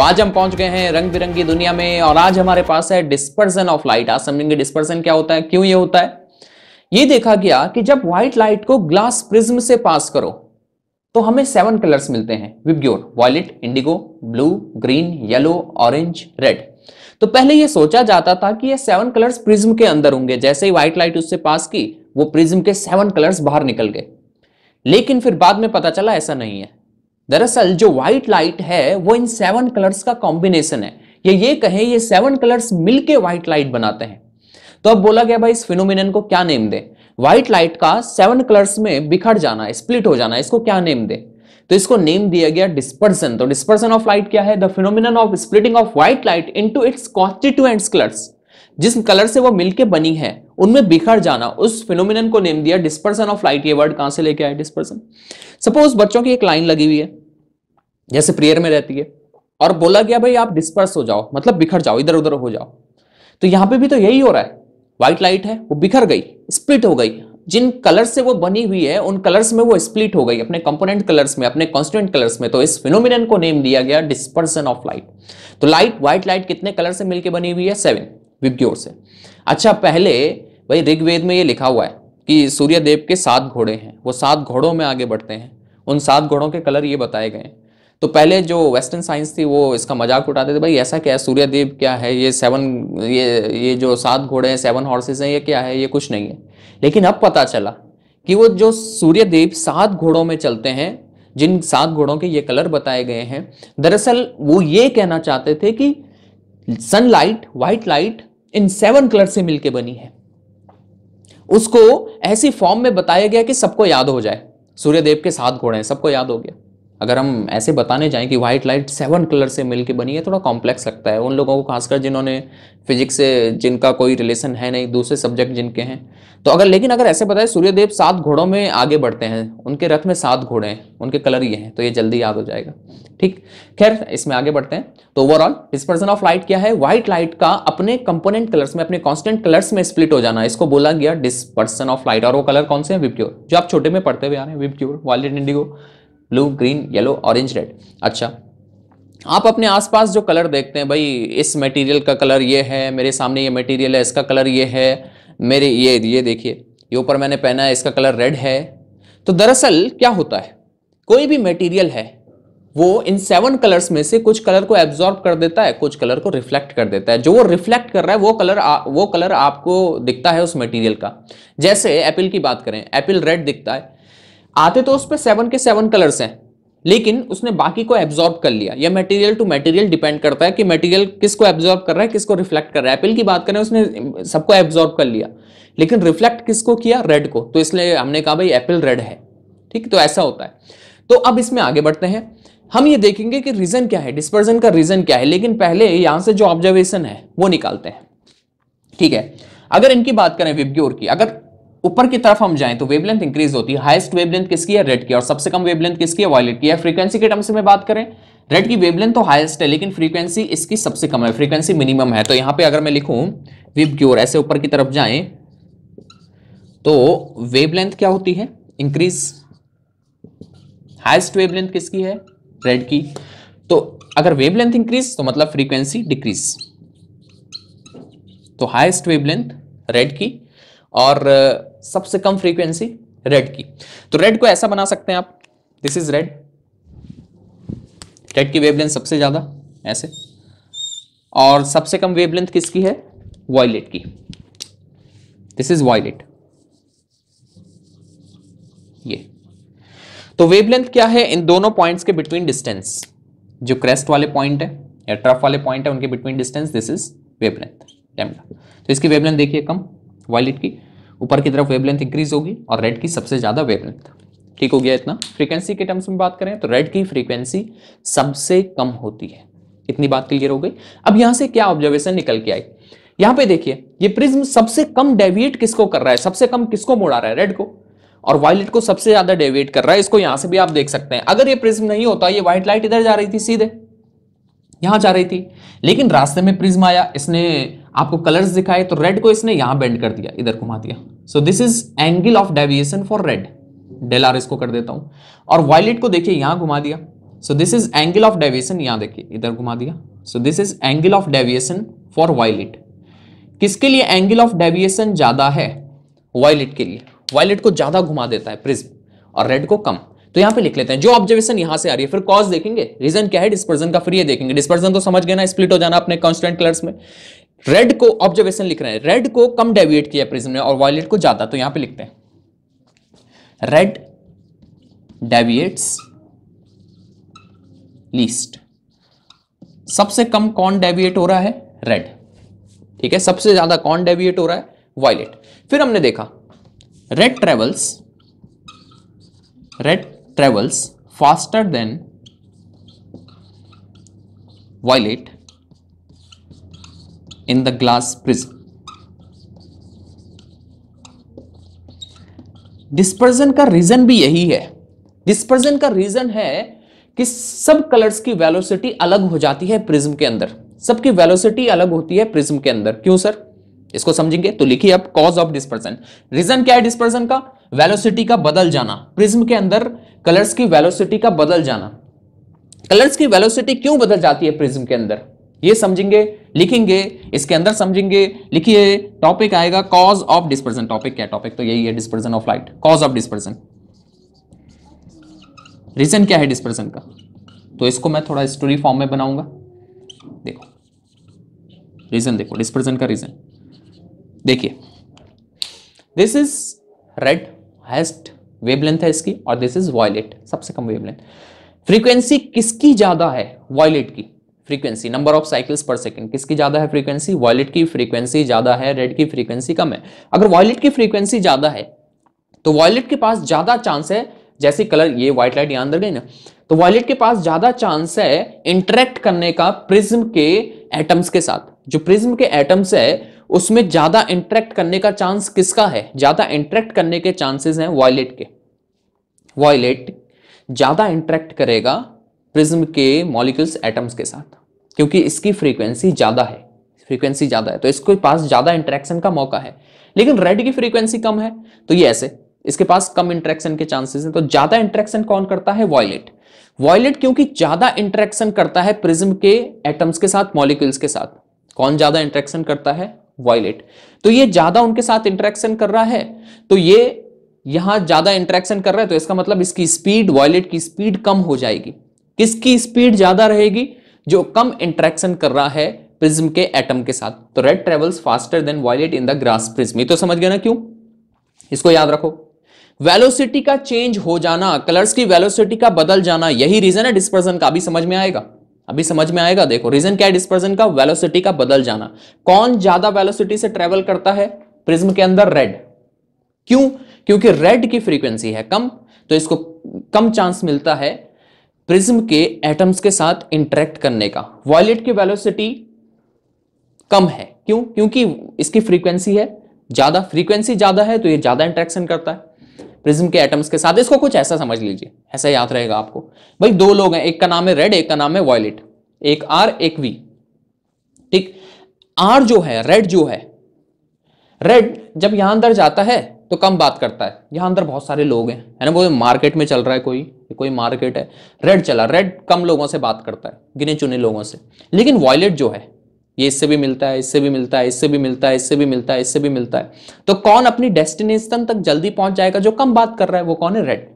तो आज हम पहुंच गए हैं रंग बिरंगी दुनिया में और आज हमारे पास है डिस्पर्सन ऑफ लाइट। आज समझेंगे डिस्पर्सन क्या होता है, क्यों ये होता है। ये देखा गया कि जब व्हाइट लाइट को ग्लास प्रिज्म से पास करो तो हमें 7 कलर्स मिलते हैं VIBGYOR, violet, indigo, blue, green, yellow, orange, red. तो पहले ये सोचा जाता था कि ये 7 कलर्स प्रिज्म के अंदर होंगे, जैसे ही व्हाइट लाइट उससे पास की वो प्रिज्म के 7 कलर्स बाहर निकल गए। लेकिन फिर बाद में पता चला ऐसा नहीं है। दरअसल जो व्हाइट लाइट है वो इन 7 कलर्स का कॉम्बिनेशन है, ये कहें ये 7 कलर्स मिलके व्हाइट लाइट बनाते हैं। तो अब बोला गया भाई इस फिनोमिनन को क्या नेम दे। व्हाइट लाइट का 7 कलर्स में बिखर जाना, स्प्लिट हो जाना, इसको क्या नेम दे। तो इसको नेम दिया गया डिस्पर्सन। तो डिस्पर्सन ऑफ लाइट क्या है? The phenomenon of splitting of white light into its constituents colours. जिस कलर से वो मिलके बनी है उनमें बिखर जाना, उस फिनोमिनन को नेम दिया डिस्पर्सन ऑफ लाइट। ये वर्ड कहां से लेके आए डिस्पर्सन। सपोज बच्चों की एक लाइन लगी हुई है जैसे प्रेयर में रहती है और बोला गया भाई आप डिस्पर्स हो जाओ, मतलब बिखर जाओ, इधर उधर हो जाओ। तो यहां पे भी तो यही हो रहा है। व्हाइट लाइट है वो बिखर गई, स्प्लिट हो गई। जिन कलर से वो बनी हुई है उन कलर्स में वो स्प्लिट हो गई, अपने कंपोनेंट कलर्स में, अपने कांस्टेंट कलर्स में। तो इस फिनोमिनन को नेम दिया गया डिस्पर्सन ऑफ लाइट। तो लाइट, व्हाइट लाइट कितने कलर से मिलकर बनी हुई है? 7 विबग्योर से। अच्छा, पहले भाई ऋग्वेद में ये लिखा हुआ है कि सूर्य देव के 7 घोड़े हैं, वो 7 घोड़ों में आगे बढ़ते हैं। उन 7 घोड़ों के कलर ये बताए गए। तो पहले जो वेस्टर्न साइंस थी वो इसका मजाक उड़ाते थे, भाई ऐसा क्या है, सूर्य देव क्या है, ये 7 ये जो 7 घोड़े हैं, 7 हॉर्सेस हैं, ये क्या है, ये कुछ नहीं है। लेकिन अब पता चला कि वो जो सूर्य देव 7 घोड़ों में चलते हैं, जिन 7 घोड़ों के ये कलर बताए गए हैं, दरअसल वो ये कहना चाहते थे कि sunlight, white light in 7 colour से मिलकर बनी है। उसको ऐसी फॉर्म में बताया गया कि सबको याद हो जाए। सूर्यदेव के 7 घोड़े हैं, सबको याद हो गया। अगर हम ऐसे बताने जाएं कि व्हाइट लाइट 7 कलर से मिलके बनी है, थोड़ा कॉम्प्लेक्स लगता है उन लोगों को, खासकर जिन्होंने फिजिक्स से जिनका कोई रिलेशन है नहीं, दूसरे सब्जेक्ट जिनके हैं। तो लेकिन अगर ऐसे बताए सूर्यदेव 7 घोड़ों में आगे बढ़ते हैं, उनके रथ में 7 घोड़े हैं, उनके कलर ये हैं, तो ये जल्दी याद हो जाएगा। ठीक, खैर इसमें आगे बढ़ते हैं। तो ओवरऑल डिस्पर्सन ऑफ लाइट क्या है? व्हाइट लाइट का अपने कंपोनेंट कलर्स में, अपने कांस्टेंट कलर्स में स्प्लिट हो जाना, इसको बोला गया डिस्पर्सन ऑफ लाइट। और वो कलर कौन से हैं? विबग्योर, जो आप छोटे में पढ़ते हुए आ रहे हैं, VIBGYOR, violet, indigo, blue, green, yellow, orange, red. अच्छा, आप अपने आसपास जो कलर देखते हैं, भाई इस मटेरियल का कलर ये है, मेरे सामने ये मटेरियल है, इसका कलर ये है, मेरे ये देखिए, ये ऊपर मैंने पहना है, इसका कलर रेड है। तो दरअसल क्या होता है, कोई भी मटेरियल है वो इन 7 कलर्स में से कुछ कलर को एब्जॉर्ब कर देता है, कुछ कलर को रिफ्लेक्ट कर देता है। जो वो रिफ्लेक्ट कर रहा है वो कलर आपको दिखता है उस मटेरियल का। जैसे एप्पल की बात करें, एप्पल रेड दिखता है, आते तो उस पे 7 के 7 कलर्स हैं, लेकिन उसने बाकी को एब्जॉर्ब कर लिया। यह मटेरियल टू मटेरियल डिपेंड करता है कि मटेरियल किसको एब्जॉर्ब कर रहा है, किसको रिफ्लेक्ट कर रहा है। एप्पल की बात करें, उसने सबको एब्जॉर्ब कर लिया, लेकिन रिफ्लेक्ट किसको किया? रेड को। तो इसलिए हमने कहा भाई एप्पल रेड है। ठीक, तो ऐसा होता है। तो अब इसमें आगे बढ़ते हैं, हम ये देखेंगे कि रीजन क्या है, डिस्पर्जन का रीजन क्या है। लेकिन पहले यहां से जो ऑब्जर्वेशन है वो निकालते हैं। ठीक है, अगर इनकी बात करें विबग्योर की, अगर ऊपर की तरफ हम जाएं तो वेवलेंथ इंक्रीज होती है। हाईएस्ट वेवलेंथ किसकी है? रेड की। और सबसे कम वेवलेंथ किसकी है? वॉयलेट की है। फ्रीक्वेंसी के टर्म्स में बात करें, रेड की वेवलेंथ तो हाईएस्ट है, लेकिन फ्रीक्वेंसी इसकी सबसे कम है, फ्रीक्वेंसी मिनिमम है। तो यहां पे अगर मैं लिखूं विबग्योर, ऐसे ऊपर की तरफ जाएं तो वेवलेंथ क्या होती है? इंक्रीज। हाईएस्ट वेवलेंथ किसकी है? रेड की। तो अगर वेवलेंथ इंक्रीज तो मतलब फ्रीक्वेंसी डिक्रीज। तो हाईएस्ट वेवलेंथ रेड की और सबसे कम फ्रीक्वेंसी रेड की। तो रेड को ऐसा बना सकते हैं आप, दिस इज रेड, रेड की वेवलेंथ सबसे ज्यादा ऐसे, और सबसे कम वेवलेंथ किसकी है? वॉयलेट की, दिस इज वॉयलेट, ये। तो वेवलेंथ क्या है? इन दोनों पॉइंट्स के बिटवीन डिस्टेंस, जो क्रेस्ट वाले पॉइंट है या ट्रफ वाले पॉइंट है उनके between distance, this is wavelength lambda. तो इसकी वेवलेंथ देखिए कम, वॉयलेट की, ऊपर की तरफ वेवलेंथ इंक्रीज होगी, और रेड की सबसे ज्यादा वेवलेंथ। ठीक हो गया इतना। फ्रीक्वेंसी के टर्म्स में बात करें तो रेड की फ्रीक्वेंसी सबसे कम होती है। इतनी बात क्लियर हो गई। अब यहां से क्या ऑब्जर्वेशन निकल के आई, यहां पे देखिए, ये प्रिज्म सबसे कम डेविएट किसको कर रहा है, सबसे कम किसको मोड़ा रहा है? रेड को। और वॉयलेट को सबसे ज्यादा डेविएट कर रहा है। इसको यहां से भी आप देख सकते हैं। अगर ये प्रिज्म नहीं होता, ये व्हाइट लाइट इधर जा रही थी, सीधे यहां जा रही थी, लेकिन रास्ते में प्रिज्म आया, इसने आपको कलर्स दिखाए, तो रेड को इसने यहां बेंड कर दिया, इधर घुमा दिया। So this is angle of deviation for red, del R इसको कर देता हूं। और वॉयलेट को देखिए यहां घुमा दिया, so this is angle of deviation, यहां देखिए इधर घुमा दिया। So this is angle of deviation for violet. किसके लिए एंगल ऑफ डेविएशन ज्यादा है? वायलेट के लिए। वायलेट को ज्यादा घुमा देता है प्रिज्म और रेड को कम। तो यहां पे लिख लेते हैं जो ऑब्जर्वेशन यहां से आ रही है, फिर कॉज देखेंगे, रीजन क्या है डिस्पर्जन का, फिर ये देखेंगे। डिस्पर्जन तो समझ गए ना, स्प्लिट हो जाना अपने कांस्टेंट कलर्स में। रेड को ऑब्जर्वेशन लिख रहे हैं, रेड को कम डेविएट किया प्रिज्म ने और वायलेट को ज्यादा, तो यहां पे लिखते हैं रेड डेविएट्स लीस्ट। सबसे कम कौन डेविएट हो रहा है? रेड। ठीक है, सबसे ज्यादा कौन डेविएट हो रहा है? वायलेट। फिर हमने देखा red travels faster than violet in the glass prism. Dispersion का रीजन भी यही है। डिस्पर्जन का रीजन है कि सब कलर्स की वेलोसिटी अलग हो जाती है प्रिज्म के अंदर। सबकी वेलोसिटी अलग होती है प्रिज्म के अंदर। क्यों सर? इसको समझेंगे तो लिखिए अब कॉज ऑफ डिस्पर्जन। रीजन क्या है डिस्पर्जन का? वेलोसिटी का बदल जाना। प्रिज्म के अंदर कलर्स की वेलोसिटी का बदल जाना। कलर्स की वेलोसिटी क्यों बदल जाती है प्रिज्म के अंदर, ये समझेंगे, लिखेंगे, इसके अंदर समझेंगे। लिखिए टॉपिक आएगा कॉज ऑफ डिस्पर्जन। टॉपिक क्या? टॉपिक तो यही है, dispersion of light. Cause of dispersion, reason क्या है डिस्पर्जन का, तो इसको मैं थोड़ा स्टोरी फॉर्म में बनाऊंगा। देखो रीजन, देखो डिस्पर्जन का रीजन देखिए। This is red, highest wavelength है इसकी, और दिस इज वायलेट, सबसे कम वेवलेंथ। फ्रीक्वेंसी किसकी ज्यादा है? वायलेट की। फ्रीक्वेंसी, नंबर ऑफ साइकिल्स पर सेकंड, किसकी ज्यादा है फ्रीक्वेंसी? वायलेट की फ्रीक्वेंसी ज्यादा है, रेड की फ्रीक्वेंसी कम है। अगर वायलेट की फ्रीक्वेंसी ज्यादा है तो वायलेट के पास ज्यादा चांस है, जैसे कलर ये व्हाइट लाइट यहां अंदर गई ना, तो वायलेट के पास ज्यादा चांस है इंटरेक्ट करने का प्रिज्म के एटम्स के साथ। जो प्रिज्म के एटम्स है उसमें ज्यादा इंटरेक्ट करने का चांस किसका है? ज्यादा इंटरेक्ट करने के चांसेस हैं वायलेट के। वायलेट ज्यादा इंटरेक्ट करेगा प्रिज्म के मॉलिक्यूल्स एटम्स के साथ, क्योंकि इसकी फ्रीक्वेंसी ज्यादा है। फ्रीक्वेंसी ज्यादा है तो इसके पास ज्यादा इंटरेक्शन का मौका है। लेकिन रेड की फ्रीक्वेंसी कम है तो ये ऐसे, इसके पास कम इंटरेक्शन के चांसेस हैं। तो ज्यादा इंटरेक्शन कौन करता है? वायलेट। वायलेट क्योंकि ज्यादा इंटरेक्शन करता है प्रिज्म के एटम्स के साथ, मॉलिक्यूल्स के साथ। कौन ज्यादा इंटरेक्शन करता है? वायलेट। तो ये ज्यादा उनके साथ इंटरेक्शन कर रहा है, तो ये यहां ज्यादा इंटरेक्शन कर रहा है, तो इसका मतलब इसकी स्पीड, वायलेट की स्पीड कम हो जाएगी। किसकी स्पीड ज्यादा रहेगी? जो कम इंटरेक्शन कर रहा है प्रिज्म के एटम के साथ। तो red travels faster than violet in the glass prism. ये तो समझ गया ना क्यों? इसको याद रखो। वेलोसिटी का चेंज हो जाना, कलर्स की वेलोसिटी का बदल जाना, यही रीजन है डिस्पर्जन का। अभी समझ में आएगा, अभी समझ में आएगा। देखो रीजन क्या है डिस्पर्जन का? वेलोसिटी का बदल जाना। कौन ज्यादा वेलोसिटी से ट्रेवल करता है प्रिज्म के अंदर? रेड। क्यों? क्योंकि रेड की फ्रीक्वेंसी है कम, तो इसको कम चांस मिलता है प्रिज्म के एटम्स के साथ इंटरेक्ट करने का। वायलेट की वेलोसिटी कम है, क्यों? क्योंकि इसकी फ्रीक्वेंसी है ज्यादा। फ्रीक्वेंसी ज्यादा है तो ये ज्यादा इंटरेक्शन करता है प्रिज्म के एटम्स के साथ। इसको कुछ ऐसा समझ लीजिए, ऐसा याद रहेगा आपको। भाई दो लोग हैं, एक का नाम है रेड, एक का नाम है वायलेट, एक आर एक वी। ठीक, आर जो है, रेड जो है, रेड जब यहां अंदर जाता है तो कम बात करता है। यहां अंदर बहुत सारे लोग हैं, है ना, वो मार्केट में चल रहा है, कोई मार्केट है, रेड चला, रेड कम लोगों से बात करता है, गिने चुने लोगों से। लेकिन वायलेट जो है ये इससे भी मिलता है, इससे भी मिलता है, इससे भी मिलता है, इससे भी मिलता है, इससे भी मिलता है। तो कौन अपनी डेस्टिनेशन तक जल्दी पहुंच जाएगा? जो कम बात कर रहा है वो कौन है? रेड,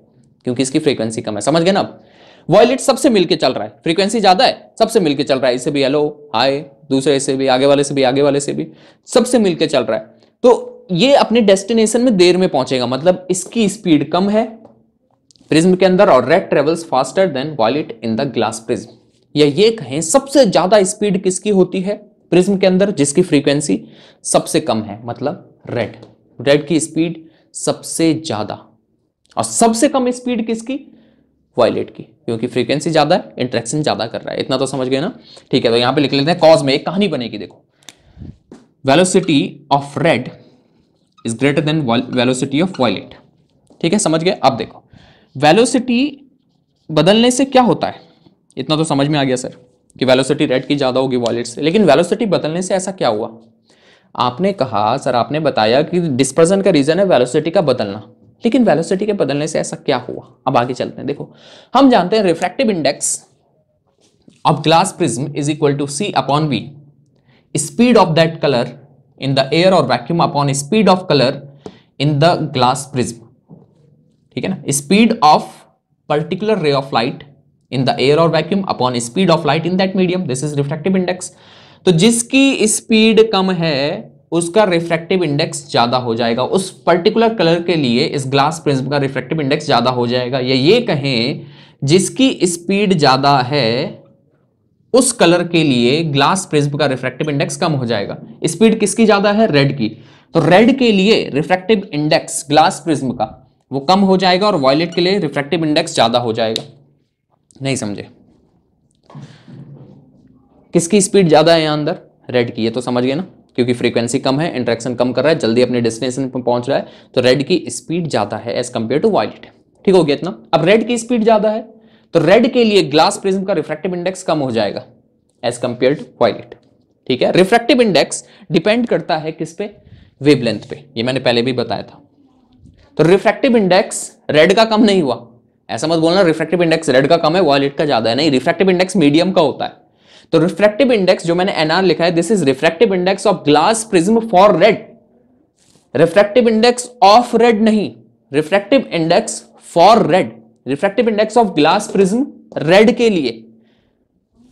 क्योंकि इसकी फ्रीक्वेंसी कम है। समझ गए ना? अब वायलेट सबसे मिलके चल रहा है, फ्रीक्वेंसी ज्यादा है, सबसे मिलके चल रहा है। इससे भी हेलो हाय, दूसरे से भी, आगे वाले से भी, आगे वाले से भी, सबसे मिलके चल रहा है। तो ये अपने डेस्टिनेशन में देर में पहुंचेगा, मतलब इसकी स्पीड कम है प्रिज्म के अंदर, और red travels faster than violet in the glass prism. या ये कहें सबसे ज्यादा स्पीड किसकी होती है प्रिज्म के अंदर? जिसकी फ्रीक्वेंसी सबसे कम है, मतलब रेड। रेड की स्पीड सबसे ज्यादा, और सबसे कम स्पीड किसकी? वायलेट की, क्योंकि फ्रीक्वेंसी ज्यादा है, इंटरेक्शन ज्यादा कर रहा है। इतना तो समझ गए ना? ठीक है, तो यहां पे लिख लेते हैं कॉज में एक कहानी बनेगी। देखो, velocity of red is greater than velocity of violet. ठीक है, समझ गए? अब देखो वेलोसिटी बदलने से क्या होता है, इतना तो समझ में आ गया सर कि वेलोसिटी रेड की ज्यादा होगी वायलेट से। लेकिन वेलोसिटी बदलने से ऐसा क्या हुआ? आपने कहा सर, आपने बताया कि डिस्पर्जन का रीजन है वेलोसिटी का बदलना। लेकिन वेलोसिटी के बदलने से ऐसा क्या हुआ, अब आगे चलते हैं। देखो हम जानते हैं refractive index of glass prism is equal to C upon V, speed of that colour in the air और vacuum upon speed of colour in the glass prism, ठीक है ना। Speed of particular ray of light in the air और vacuum upon speed of light in that medium, this is refractive index. तो जिसकी speed कम है उसका refractive index ज्यादा हो जाएगा, उस पर्टिकुलर कलर के लिए इस ग्लास प्रिज्म का रिफ्रैक्टिव इंडेक्स ज्यादा हो जाएगा। ये कहें जिसकी स्पीड ज्यादा है उस कलर के लिए ग्लास प्रिज्म का रिफ्रैक्टिव इंडेक्स कम हो जाएगा। स्पीड किसकी ज्यादा है, रेड की, तो रेड के लिए रिफ्रैक्टिव इंडेक्स ग्लास प्रिज्म का वो कम हो जाएगा और वॉयलेट के लिए रिफ्रैक्टिव इंडेक्स ज्यादा हो जाएगा। नहीं समझे, किसकी स्पीड ज्यादा है यहां अंदर, रेड की, ये तो समझ गए ना, क्योंकि फ्रीक्वेंसी कम है, इंटरेक्शन कम कर रहा है, जल्दी अपने डेस्टिनेशन पर पहुंच रहा है, तो रेड की स्पीड ज्यादा है एज कंपेयर टू वॉयलेट। ठीक हो गया इतना। अब रेड की स्पीड ज्यादा है तो रेड के लिए ग्लास प्रिज्म का रिफ्रैक्टिव इंडेक्स कम हो जाएगा एज कंपेयर टू वॉयलेट। ठीक है, रिफ्रैक्टिव इंडेक्स डिपेंड करता है किस पे, वेवलेंथ पे, ये मैंने पहले भी बताया था। तो रिफ्रैक्टिव इंडेक्स रेड का कम नहीं हुआ, ऐसा मत बोलना रिफ्रैक्टिव इंडेक्स रेड का कम है वॉयलेट का ज्यादा है, नहीं, रिफ्रैक्टिव इंडेक्स मीडियम का होता है। तो रिफ्रैक्टिव इंडेक्स जो मैंने एनआर लिखा है, this is refractive index of glass prism for red, refractive index of red नहीं, refractive index for red, refractive index of glass prism red के लिए।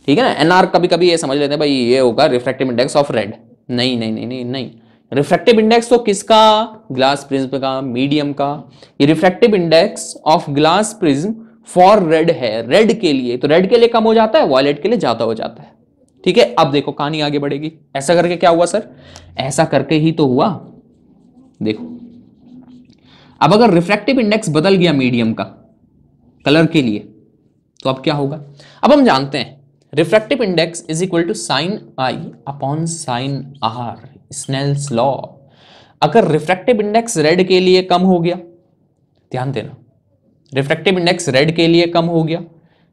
ठीक है ना, एनआर कभी कभी ये समझ लेते हैं भाई ये होगा रिफ्रैक्टिव इंडेक्स ऑफ रेड, नहीं नहीं नहीं नहीं नहीं, रिफ्रैक्टिव इंडेक्स तो किसका, ग्लास प्रिज्म का, मीडियम का। ये refractive index of glass prism for red है, रेड के लिए, तो रेड के लिए कम हो जाता है, वॉयलेट के लिए ज्यादा हो जाता है। ठीक है, अब देखो कहानी आगे बढ़ेगी। ऐसा करके क्या हुआ सर, ऐसा करके ही तो हुआ। देखो अब अगर रिफ्रैक्टिव इंडेक्स बदल गया मीडियम का कलर के लिए तो अब क्या होगा। अब हम जानते हैं refractive index is equal to sine i upon sine r, Snell's law. अगर रिफ्रैक्टिव इंडेक्स रेड के लिए कम हो गया, ध्यान देना, रिफ्रैक्टिव इंडेक्स रेड के लिए कम हो गया,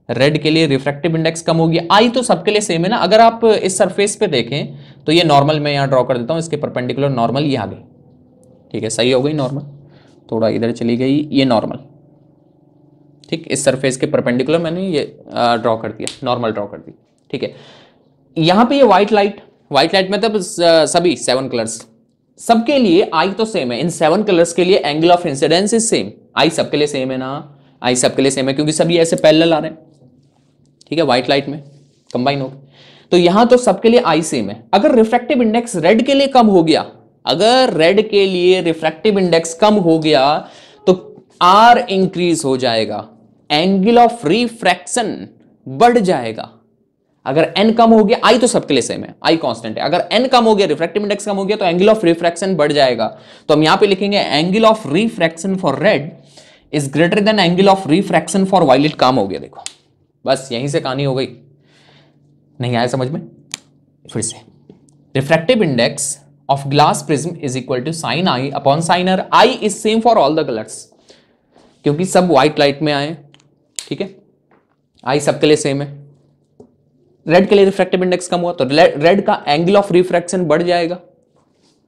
रेड के लिए रिफ्रैक्टिव इंडेक्स कम हो गया, आई तो सबके लिए सेम है ना। अगर आप इस सरफेस पे देखें तो ये नॉर्मल मैं यहां ड्रॉ कर देता हूं, इसके परपेंडिकुलर नॉर्मल ये आ गई, ठीक है, सही हो गई नॉर्मल, थोड़ा इधर चली गई ये नॉर्मल, ठीक, इस सरफेस के परपेंडिकुलर मैंने ये ड्रॉ कर दिया, नॉर्मल ड्रॉ कर दी। ठीक है, यहां पे ये व्हाइट लाइट मतलब सभी 7 कलर्स, सबके लिए आई तो सेम है, इन 7 कलर्स के लिए angle of incidence is same, I सबके लिए सेम है ना, आई सबके लिए सेम है क्योंकि सभी ऐसे पैरेलल आ रहे हैं। ठीक है, व्हाइट लाइट में कंबाइन हो गए, तो यहां तो सबके लिए आई सेम है। अगर रिफ्रैक्टिव इंडेक्स रेड के लिए कम हो गया, अगर रेड के लिए रिफ्रैक्टिव इंडेक्स कम हो गया तो आर इंक्रीज हो जाएगा, एंगल ऑफ रिफ्रैक्शन बढ़ जाएगा। अगर n कम हो गया, आई तो सबके लिए सेम है, आई कांस्टेंट है, अगर n कम हो गया, रिफ्रैक्टिव इंडेक्स कम हो गया तो एंगल ऑफ रिफ्रैक्शन बढ़ जाएगा। तो हम यहां पे लिखेंगे angle of refraction for red is greater than angle of refraction for violet. काम हो गया, देखो बस यहीं से कहानी हो गई। नहीं आया समझ में, फिर से refractive index of glass prism is equal to sine i upon sine r, i is same for all the colours क्योंकि सब व्हाइट लाइट में आए। ठीक है, आई सबके लिए सेम है, रेड के लिए रिफ्रैक्टिव इंडेक्स कम हुआ तो रेड का एंगल ऑफ रिफ्रैक्शन बढ़ जाएगा,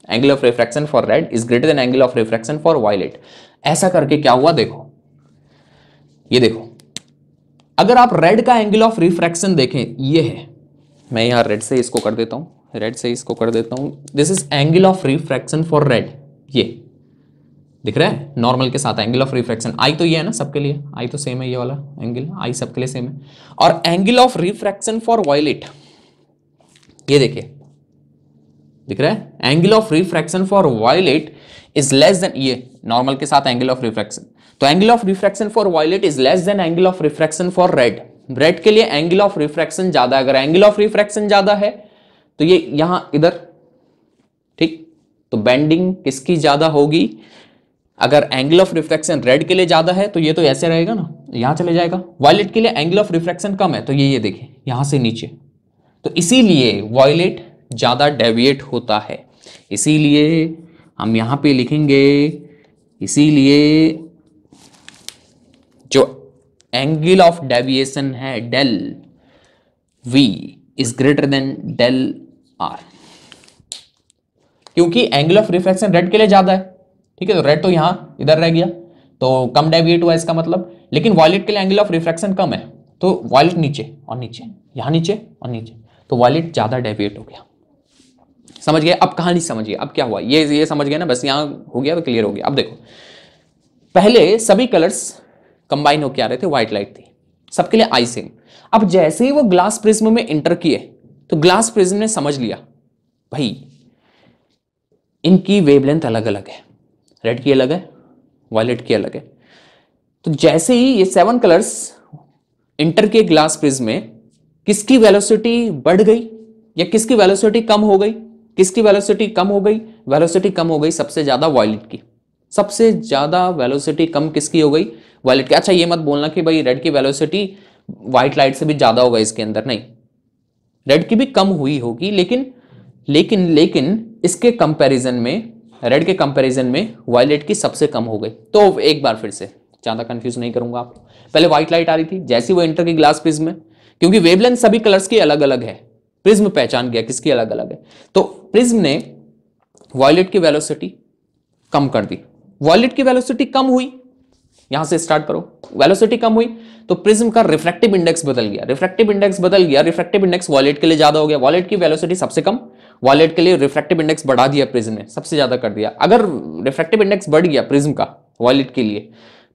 angle of refraction for red is greater than angle of refraction for violet. ऐसा करके क्या हुआ, देखो ये देखो, अगर आप रेड का एंगल ऑफ रिफ्रैक्शन देखें, ये है, मैं यहां रेड से इसको कर देता हूं, रेड से इसको कर देता हूं, this is angle of refraction for red, ये दिख रहा है नॉर्मल के साथ एंगल ऑफ रिफ्रैक्शन, आई तो ये है ना सबके लिए, आई तो सेम है, ये वाला एंगल आई सबके लिए सेम है। और angle of refraction for violet, ये देखिए दिख रहा है, angle of refraction for violet is less than, ये नॉर्मल के साथ एंगल ऑफ रिफ्रैक्शन, तो angle of refraction for violet is less than angle of refraction for red. Red के लिए एंगल ऑफ रिफ्रैक्शन ज्यादा है, अगर एंगल ऑफ रिफ्रैक्शन ज्यादा है तो ये यहां इधर, ठीक, तो बेंडिंग किसकी ज्यादा होगी, अगर एंगल ऑफ रिफ्रैक्शन रेड के लिए ज्यादा है तो ये तो ऐसे रहेगा ना, यहां चले जाएगा। वायलेट के लिए एंगल ऑफ रिफ्रैक्शन कम है तो ये देखिए यहां से नीचे, तो इसीलिए वायलेट ज्यादा डेविएट होता है, इसीलिए हम यहां पे लिखेंगे, इसीलिए जो एंगल ऑफ डेविएशन है del v is greater than del r, क्योंकि एंगल ऑफ रिफ्रैक्शन रेड के लिए ज्यादा है। ठीक है, तो रेड तो यहां इधर रह गया, तो कम डेविएट हुआ इसका मतलब, लेकिन वॉयलेट के लिए एंगल ऑफ रिफ्रैक्शन कम है, तो वॉयलेट नीचे और नीचे, यहां नीचे और नीचे, तो वॉयलेट ज्यादा डेविएट हो गया। समझ गए? अब कहानी समझिए, अब क्या हुआ, ये समझ गए ना, बस यहां हो गया तो क्लियर हो गया। अब देखो, पहले सभी कलर्स कंबाइन होकर आ रहे थे, व्हाइट लाइट थी, सबके लिए आई सेम। अब जैसे ही वो ग्लास प्रिज्म में इंटर किए तो ग्लास प्रिज्म ने समझ लिया भाई इनकी वेवलेंथ अलग अलग है, रेड की अलग है, वायलेट की अलग है। तो जैसे ही ये 7 कलर्स इंटर किए ग्लास प्रिज्म में, किसकी वेलोसिटी बढ़ गई या किसकी वेलोसिटी कम हो गई? किसकी वेलोसिटी कम हो गई? वेलोसिटी कम हो गई सबसे ज्यादा वायलेट की। सबसे ज्यादा वेलोसिटी कम किसकी हो गई? वायलेट की। अच्छा, ये मत बोलना कि भाई रेड की वेलोसिटी व्हाइट लाइट से भी ज्यादा होगा इसके अंदर, नहीं, रेड की भी कम हुई होगी, लेकिन इसके कंपैरिजन में, रेड के कंपैरिजन में वायलेट की सबसे कम हो गई। तो एक बार फिर से, ज्यादा कंफ्यूज नहीं करूंगा आपको, पहले व्हाइट लाइट आ रही थी, जैसे वो एंटर की ग्लास प्रिज्म में, क्योंकि वेवलेंथ सभी कलर्स की अलग अलग है, प्रिज्म पहचान गया किसकी अलग अलग है, तो प्रिज्म ने वायलेट की वेलोसिटी कम कर दी। वायलेट की वेलोसिटी कम हुई, यहां से स्टार्ट करो, वेलोसिटी कम हुई तो प्रिज्म का रिफ्रैक्टिव इंडेक्स बदल गया, रिफ्रैक्टिव इंडेक्स बदल गया, रिफ्रैक्टिव इंडेक्स वायलेट के लिए ज्यादा हो गया, वायलेट की वेलोसिटी सबसे कम, वायलेट के लिए रिफ्रैक्टिव इंडेक्स बढ़ा दिया प्रिज्म ने, सबसे ज्यादा कर दिया। अगर रिफ्रैक्टिव इंडेक्स बढ़ गया प्रिज्म का वायलेट के लिए,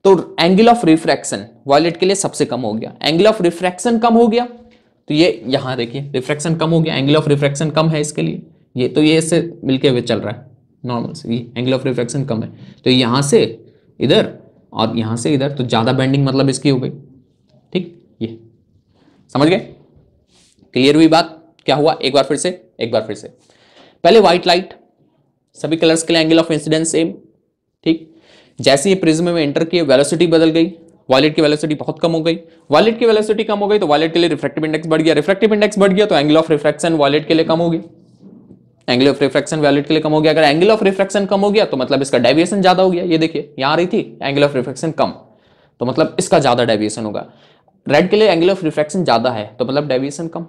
तो एंगल ऑफ रिफ्रैक्शन वायलेट के लिए सबसे कम हो गया, एंगल ऑफ रिफ्रैक्शन कम हो गया, तो ये यहां देखिए रिफ्रैक्शन कम हो गया, एंगल ऑफ रिफ्रैक्शन कम है इसके लिए, ये तो ये इससे मिलके हुए चल रहा है नॉर्मल से, ये एंगल ऑफ रिफ्रैक्शन कम है, तो यहां से इधर और यहां से इधर, तो ज्यादा बेंडिंग मतलब इसकी हो गई। ठीक, ये समझ गए? क्लियर हुई बात? क्या हुआ, एक बार फिर से, पहले व्हाइट लाइट, सभी कलर्स के लिए एंगल ऑफ इंसिडेंस सेम, ठीक, जैसे ये प्रिज्म में एंटर किए वेलोसिटी बदल गई, वायलेट की वेलोसिटी बहुत कम हो गई, वायलेट की वेलोसिटी कम हो गई तो वायलेट के लिए रिफ्रैक्टिव इंडेक्स बढ़ गया, रिफ्रैक्टिव इंडेक्स बढ़ गया तो एंगल ऑफ रिफ्रैक्शन वायलेट के लिए कम हो गया, एंगल ऑफ रिफ्रैक्शन वायलेट के लिए कम हो गया। अगर एंगल ऑफ रिफ्रैक्शन कम हो गया तो मतलब इसका डेविएशन ज्यादा हो गया, ये देखिए यहां आ रही थी एंगल ऑफ रिफ्रैक्शन कम, तो मतलब इसका ज्यादा डेविएशन होगा। रेड के लिए एंगल ऑफ रिफ्रैक्शन ज्यादा है तो मतलब डेविएशन कम।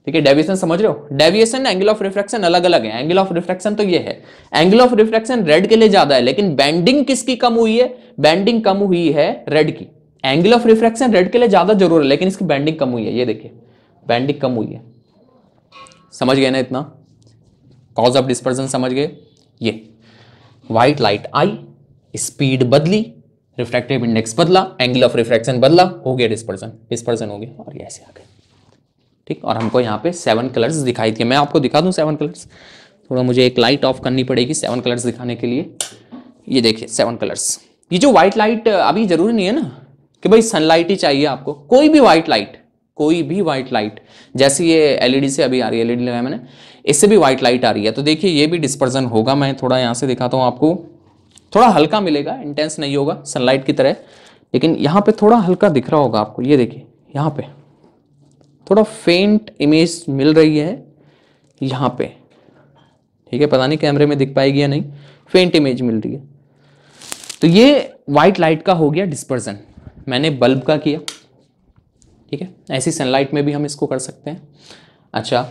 ठीक है, डेविएशन समझ रहे हो? डेविएशन एंगल ऑफ रिफ्रैक्शन अलग अलग है। एंगल ऑफ रिफ्रैक्शन तो ये है, एंगल ऑफ रिफ्रैक्शन रेड के लिए ज्यादा है, लेकिन बेंडिंग किसकी कम हुई है? बेंडिंग कम हुई है रेड की। एंगल ऑफ रिफ्रैक्शन रेड के लिए ज्यादा जरूर है, लेकिन इसकी बेंडिंग कम हुई है, ये देखिए बेंडिंग कम हुई है। समझ गए ना इतना? कॉज ऑफ डिस्पर्जन समझ गए? ये व्हाइट लाइट आई, स्पीड बदली, रिफ्रैक्टिव इंडेक्स बदला, एंगल ऑफ रिफ्रैक्शन बदला, हो गया डिस्पर्जन हो गया, और ये ऐसे आ गए। ठीक, और हमको यहाँ पे 7 कलर्स दिखाई दिए। मैं आपको दिखा दूं 7 कलर्स, थोड़ा मुझे एक लाइट ऑफ करनी पड़ेगी 7 कलर्स दिखाने के लिए। ये देखिए 7 कलर्स। ये जो व्हाइट लाइट, अभी जरूरी नहीं है ना कि भाई सनलाइट ही चाहिए आपको, कोई भी व्हाइट लाइट, जैसे ये एलईडी से अभी आ रही है, एलईडी लगाया मैंने, इससे भी व्हाइट लाइट आ रही है, तो देखिए ये भी डिस्पर्जन होगा। मैं थोड़ा यहाँ से दिखाता हूँ आपको, थोड़ा हल्का मिलेगा, इंटेंस नहीं होगा सनलाइट की तरह, लेकिन यहाँ पे थोड़ा हल्का दिख रहा होगा आपको। ये देखिए यहाँ पे थोड़ा फेंट इमेज मिल रही है यहाँ पे, ठीक है, पता नहीं कैमरे में दिख पाएगी या नहीं, फेंट इमेज मिल रही है। तो ये व्हाइट लाइट का हो गया डिस्पर्जन, मैंने बल्ब का किया। ठीक है, ऐसी सनलाइट में भी हम इसको कर सकते हैं। अच्छा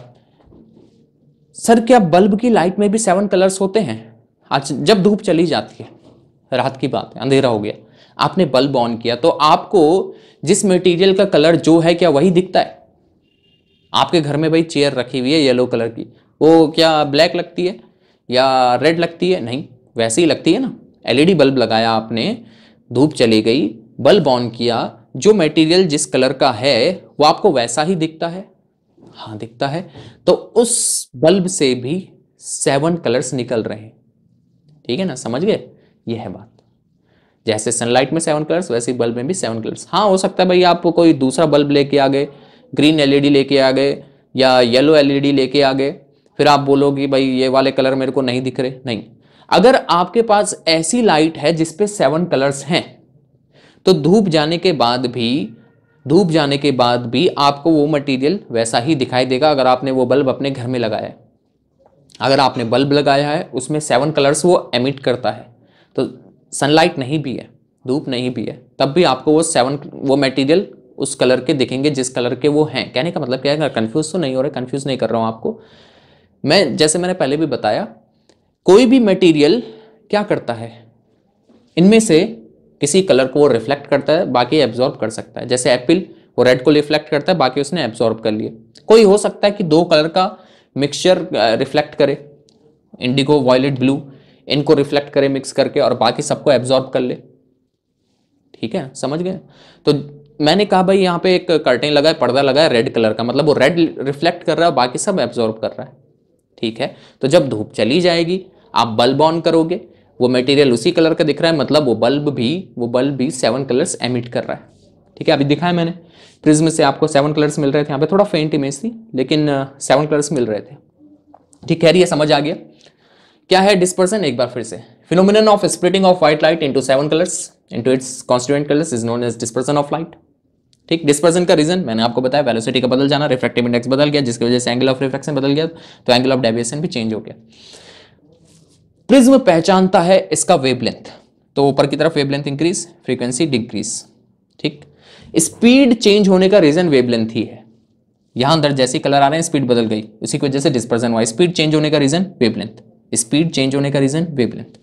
सर, क्या बल्ब की लाइट में भी 7 कलर्स होते हैं? आज जब धूप चली जाती है, रात की बात है, अंधेरा हो गया, आपने बल्ब ऑन किया, तो आपको जिस मटेरियल का कलर जो है क्या वही दिखता है? आपके घर में भाई चेयर रखी हुई है येलो कलर की, वो क्या ब्लैक लगती है या रेड लगती है? नहीं, वैसे ही लगती है ना। एलईडी बल्ब लगाया आपने, धूप चली गई, बल्ब ऑन किया, जो मटेरियल जिस कलर का है वो आपको वैसा ही दिखता है? हाँ दिखता है। तो उस बल्ब से भी 7 कलर्स निकल रहे हैं। ठीक है ना, समझ गए? ये है बात। जैसे सनलाइट में 7 कलर्स, वैसे ही बल्ब में भी 7 कलर्स। हाँ हो सकता है भाई आप कोई दूसरा बल्ब लेके आ गए, ग्रीन एलईडी लेके आ गए या येलो एलईडी लेके आ गए, फिर आप बोलोगे भाई ये वाले कलर मेरे को नहीं दिख रहे। नहीं, अगर आपके पास ऐसी लाइट है जिसपे 7 कलर्स हैं, तो धूप जाने के बाद भी आपको वो मटेरियल वैसा ही दिखाई देगा। अगर आपने वो बल्ब अपने घर में लगाया है, अगर आपने बल्ब लगाया है उसमें 7 कलर्स वो एमिट करता है, तो सनलाइट नहीं भी है, धूप नहीं भी है, तब भी आपको वो मटेरियल उस कलर के दिखेंगे जिस कलर के वो हैं। कहने का मतलब क्या है? कंफ्यूज तो नहीं हो रहा, कंफ्यूज नहीं कर रहा हूं आपको मैं। जैसे मैंने पहले भी बताया, कोई भी मटेरियल क्या करता है, इनमें से किसी कलर को वो रिफ्लेक्ट करता है, बाकी एब्जॉर्ब कर सकता है। जैसे एप्पल वो रेड को रिफ्लेक्ट करता है, बाकी उसने एब्जॉर्ब कर लिए। कोई हो सकता है कि दो कलर का मिक्सचर रिफ्लेक्ट करे, इंडिगो वायलेट ब्लू, इनको रिफ्लेक्ट करे मिक्स करके और बाकी सबको एब्जॉर्ब कर ले। ठीक है, समझ गए। तो मैंने कहा भाई यहाँ पे एक कर्टेन लगा है, पर्दा लगा है रेड कलर का, मतलब वो रेड रिफ्लेक्ट कर रहा है, बाकी सब एब्जॉर्ब कर रहा है। ठीक है, तो जब धूप चली जाएगी आप बल्ब ऑन करोगे, वो मटेरियल उसी कलर का दिख रहा है, मतलब वो बल्ब भी 7 कलर्स एमिट कर रहा है। ठीक है, अभी दिखाया मैंने प्रिज्म से आपको 7 कलर्स मिल रहे थे। यहाँ पे थोड़ा फेंट इमेज थी लेकिन 7 कलर्स मिल रहे थे। ठीक है, ये समझ आ गया। क्या है डिस्पर्सन, एक बार फिर से, phenomenon of splitting of white light into 7 colours into its constituent colours is known as dispersion of light. ठीक, डिस्पर्सन का रीजन मैंने आपको बताया, वेलोसिटी का बदल जाना, रिफ्रैक्टिव इंडेक्स बदल गया, जिसकी वजह से एंगल ऑफ रिफ्रैक्शन बदल गया, तो एंगल ऑफ डेविएशन भी चेंज हो गया। प्रिज्म पहचानता है इसका वेवलेंथ, तो ऊपर की तरफ वेवलेंथ इंक्रीज, फ्रीक्वेंसी डिक्रीज। ठीक, स्पीड चेंज होने का रीजन वेवलेंथ ही है। यहां अंदर जैसे कलर आ रहे हैं स्पीड बदल गई, उसी की वजह से डिस्पर्सन हुआ। स्पीड चेंज होने का रीजन वेवलेंथ, स्पीड चेंज होने का रीजन वेवलेंथ।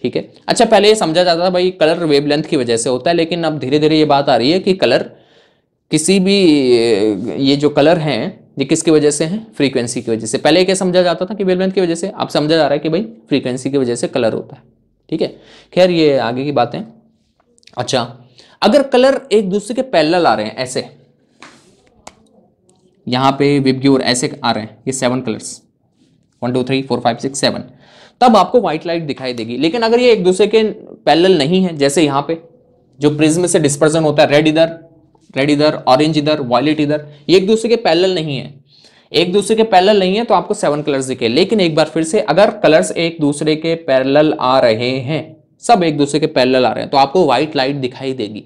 ठीक है, अच्छा पहले ये समझा जाता था भाई कलर वेवलेंथ की वजह से होता है, लेकिन अब धीरे धीरे ये बात आ रही है कि कलर किसी भी, ये जो कलर हैं ये किसकी वजह से हैं, फ्रीक्वेंसी की वजह से। पहले क्या समझा जाता था कि वेवलेंथ की वजह से, अब समझा जा रहा है कि भाई फ्रीक्वेंसी की वजह से कलर होता है। ठीक है, खैर ये आगे की बातें। अच्छा, अगर कलर एक दूसरे के पैरेलल आ रहे हैं, ऐसे यहां पे विबग्योर ऐसे आ रहे हैं, ये 7 कलर्स 1 2 3 4 5 6 7, तब आपको व्हाइट लाइट दिखाई देगी। लेकिन अगर ये एक दूसरे के पैरेलल नहीं है, जैसे यहां पे जो प्रिज्म से डिस्पर्सन होता है, रेड इधर, ऑरेंज इधर, वायलेट इधर, ये एक दूसरे के पैरेलल नहीं है, एक दूसरे के पैरेलल नहीं है, तो आपको 7 कलर्स दिखे। लेकिन एक बार फिर से, अगर कलर्स एक दूसरे के पैरेलल आ रहे हैं, सब एक दूसरे के पैरेलल आ रहे हैं, तो आपको व्हाइट लाइट दिखाई देगी।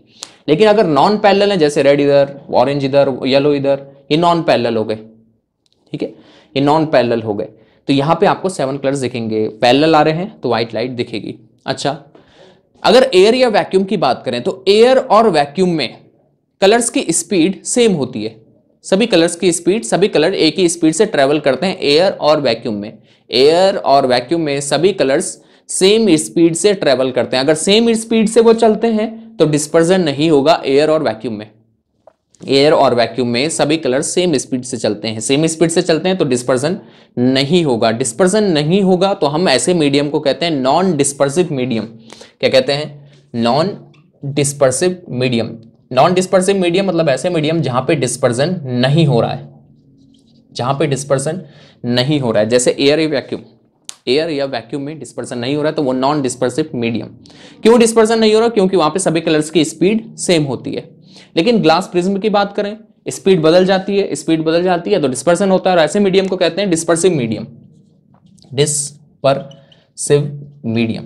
लेकिन अगर नॉन पैरेलल है, जैसे रेड इधर, ऑरेंज इधर, येलो इधर, ये नॉन पैरेलल हो गए। ठीक है, ये नॉन पैरेलल हो गए, तो यहां पे आपको 7 कलर्स दिखेंगे। पैरेलल आ रहे हैं तो व्हाइट लाइट दिखेगी। अच्छा, अगर एयर या वैक्यूम की बात करें, तो एयर और वैक्यूम में कलर्स की स्पीड सेम होती है। सभी कलर्स की स्पीड, सभी कलर एक ही स्पीड से ट्रेवल करते हैं एयर और वैक्यूम में। एयर और वैक्यूम में सभी कलर्स सेम स्पीड से ट्रेवल करते हैं। अगर सेम स्पीड से वो चलते हैं तो डिस्पर्जन नहीं होगा एयर और वैक्यूम में। एयर और वैक्यूम में सभी कलर्स सेम स्पीड से चलते हैं, सेम स्पीड से चलते हैं तो डिस्पर्जन नहीं होगा। डिस्पर्जन नहीं होगा तो हम ऐसे मीडियम को कहते हैं नॉन डिस्पर्सिव मीडियम। क्या कहते हैं? Non dispersive medium. Non dispersive medium मतलब ऐसे मीडियम जहां पे डिस्पर्जन नहीं हो रहा है, जहां पे डिस्पर्जन नहीं हो रहा है, जैसे एयर या वैक्यूम। एयर या वैक्यूम में डिस्पर्जन नहीं हो रहा है तो वो नॉन डिस्पर्सिव मीडियम। क्यों डिस्पर्जन नहीं हो रहा? क्योंकि वहां पे सभी कलर्स की स्पीड सेम होती है। लेकिन ग्लास प्रिज्म की बात करें, स्पीड बदल जाती है, स्पीड बदल जाती है तो डिस्पर्सन होता है, और ऐसे मीडियम को कहते हैं डिस्पर्सिव मीडियम। डिस्पर्सिव मीडियम,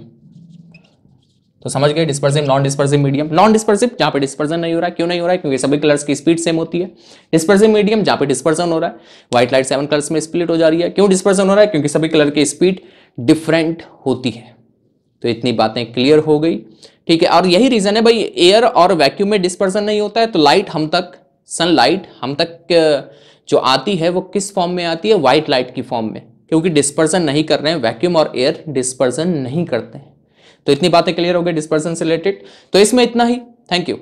तो समझ गए, dispersive non dispersive medium. Non dispersive जहां पे डिस्पर्सन नहीं हो रहा है। क्यों नहीं हो रहा है? क्योंकि सभी कलर्स की स्पीड सेम होती है। डिस्पर्सिव मीडियम जहां पे डिस्पर्सन हो रहा है, व्हाइट लाइट 7 कलर्स में स्प्लिट हो जा रही है। क्यों डिस्पर्सन हो रहा है? क्योंकि सभी कलर की स्पीड डिफरेंट होती है। तो इतनी बातें क्लियर हो गई, ठीक है। और यही रीजन है भाई, एयर और वैक्यूम में डिस्पर्सन नहीं होता है तो लाइट हम तक, सनलाइट हम तक जो आती है वो किस फॉर्म में आती है? व्हाइट लाइट की फॉर्म में, क्योंकि डिस्पर्सन नहीं कर रहे हैं, वैक्यूम और एयर डिस्पर्सन नहीं करते हैं। तो इतनी बातें क्लियर हो गई डिस्पर्सन से रिलेटेड। तो इसमें इतना ही, थैंक यू।